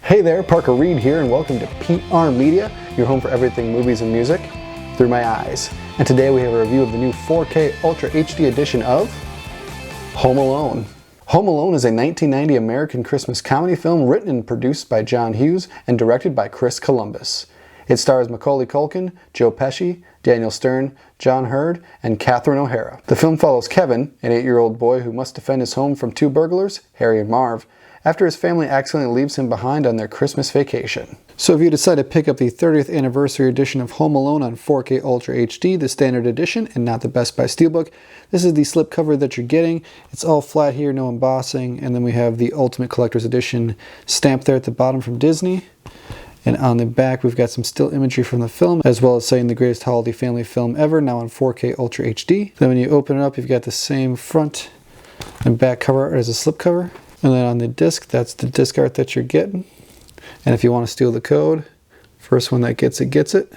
Hey there, Parker Reed here, and welcome to PR Media, your home for everything movies and music through my eyes. And today we have a review of the new 4K Ultra HD edition of Home Alone. Home Alone is a 1990 American Christmas comedy film written and produced by John Hughes and directed by Chris Columbus. It stars Macaulay Culkin, Joe Pesci, Daniel Stern, John Hurd, and Catherine O'Hara. The film follows Kevin, an 8-year-old boy who must defend his home from two burglars, Harry and Marv, after his family accidentally leaves him behind on their Christmas vacation. So if you decide to pick up the 30th anniversary edition of Home Alone on 4K Ultra HD, the standard edition, and not the Best Buy Steelbook, this is the slipcover that you're getting. It's all flat here, no embossing, and then we have the Ultimate Collector's Edition stamped there at the bottom from Disney. And on the back, we've got some still imagery from the film, as well as saying the greatest holiday family film ever, now on 4K Ultra HD. Then when you open it up, you've got the same front and back cover art as a slipcover. And then on the disc, that's the disc art that you're getting. And if you want to steal the code, first one that gets it, gets it.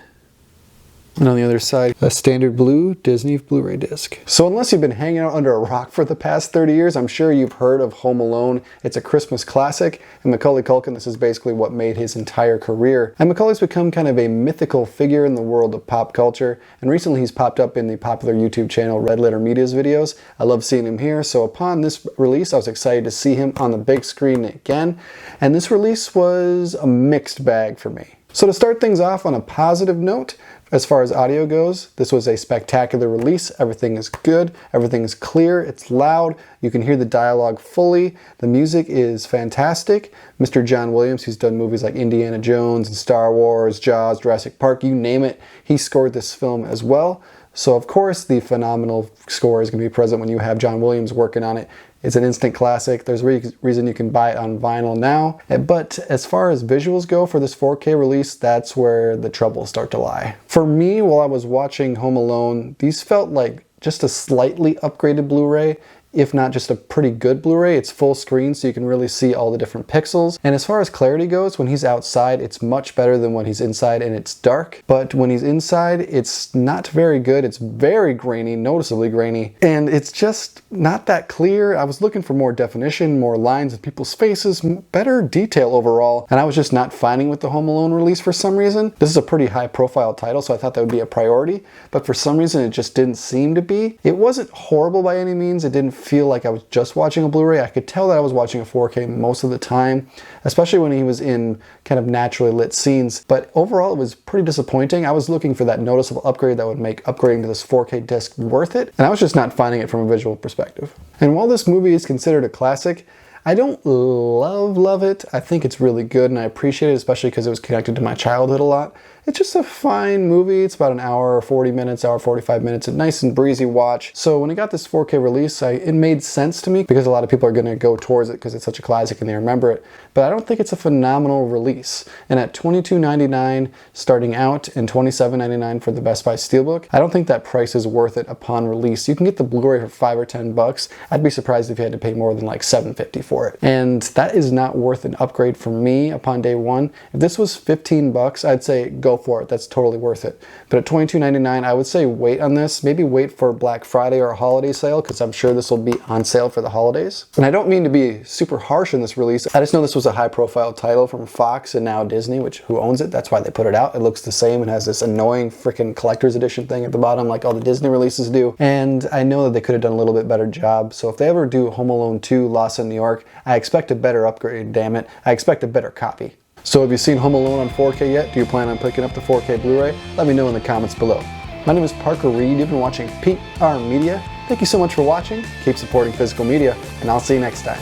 And on the other side, a standard blue Disney Blu-ray disc. So unless you've been hanging out under a rock for the past 30 years, I'm sure you've heard of Home Alone. It's a Christmas classic, and Macaulay Culkin, this is basically what made his entire career. And Macaulay's become kind of a mythical figure in the world of pop culture, and recently he's popped up in the popular YouTube channel Red Letter Media's videos. I love seeing him here, so upon this release, I was excited to see him on the big screen again, and this release was a mixed bag for me. So to start things off on a positive note, as far as audio goes, this was a spectacular release. Everything is good, everything is clear, it's loud, you can hear the dialogue fully, the music is fantastic. Mr. John Williams, who's done movies like Indiana Jones and Star Wars, Jaws, Jurassic Park, you name it, he scored this film as well. So of course the phenomenal score is going to be present when you have John Williams working on it. It's an instant classic. There's a reason you can buy it on vinyl now. But as far as visuals go for this 4K release, that's where the troubles start to lie. For me, while I was watching Home Alone, these felt like just a slightly upgraded Blu-ray, if not just a pretty good Blu-ray. It's full screen, so you can really see all the different pixels. And as far as clarity goes, when he's outside, it's much better than when he's inside and it's dark. But when he's inside, it's not very good. It's very grainy, noticeably grainy. And it's just not that clear. I was looking for more definition, more lines of people's faces, better detail overall. And I was just not finding with the Home Alone release for some reason. This is a pretty high profile title, so I thought that would be a priority. But for some reason, it just didn't seem to be. It wasn't horrible by any means. It didn't feel like I was just watching a Blu-ray. I could tell that I was watching a 4K most of the time, especially when he was in kind of naturally lit scenes. But overall, it was pretty disappointing. I was looking for that noticeable upgrade that would make upgrading to this 4K disc worth it, and I was just not finding it from a visual perspective. And while this movie is considered a classic, I don't love it. I think it's really good and I appreciate it, especially because it was connected to my childhood a lot. It's just a fine movie. It's about an hour, 40 minutes, hour, 45 minutes. A nice and breezy watch. So when I got this 4K release, it made sense to me because a lot of people are going to go towards it because it's such a classic and they remember it. But I don't think it's a phenomenal release. And at $22.99 starting out and $27.99 for the Best Buy Steelbook, I don't think that price is worth it upon release. You can get the Blu-ray for $5 or $10. I'd be surprised if you had to pay more than like $7.50 for it. And that is not worth an upgrade for me upon day one. If this was $15, I'd say go for it. That's totally worth it. But at $22.99, I would say wait on this. Maybe wait for Black Friday or a holiday sale because I'm sure this will be on sale for the holidays. And I don't mean to be super harsh in this release. I just know this was a high-profile title from Fox and now Disney, who owns it. That's why they put it out. It looks the same and has this annoying freaking collector's edition thing at the bottom like all the Disney releases do. And I know that they could have done a little bit better job. So if they ever do Home Alone 2 Lost in New York, I expect a better upgrade, damn it. I expect a better copy. So have you seen Home Alone on 4K yet? Do you plan on picking up the 4K Blu-ray? Let me know in the comments below. My name is Parker Reed. You've been watching PR Media. Thank you so much for watching. Keep supporting physical media, and I'll see you next time.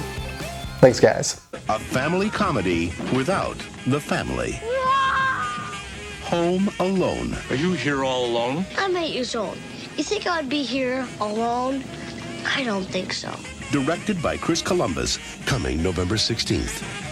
Thanks, guys. A family comedy without the family. Home Alone. Are you here all alone? I'm 8 years old. You think I'd be here alone? I don't think so. Directed by Chris Columbus, coming November 16th.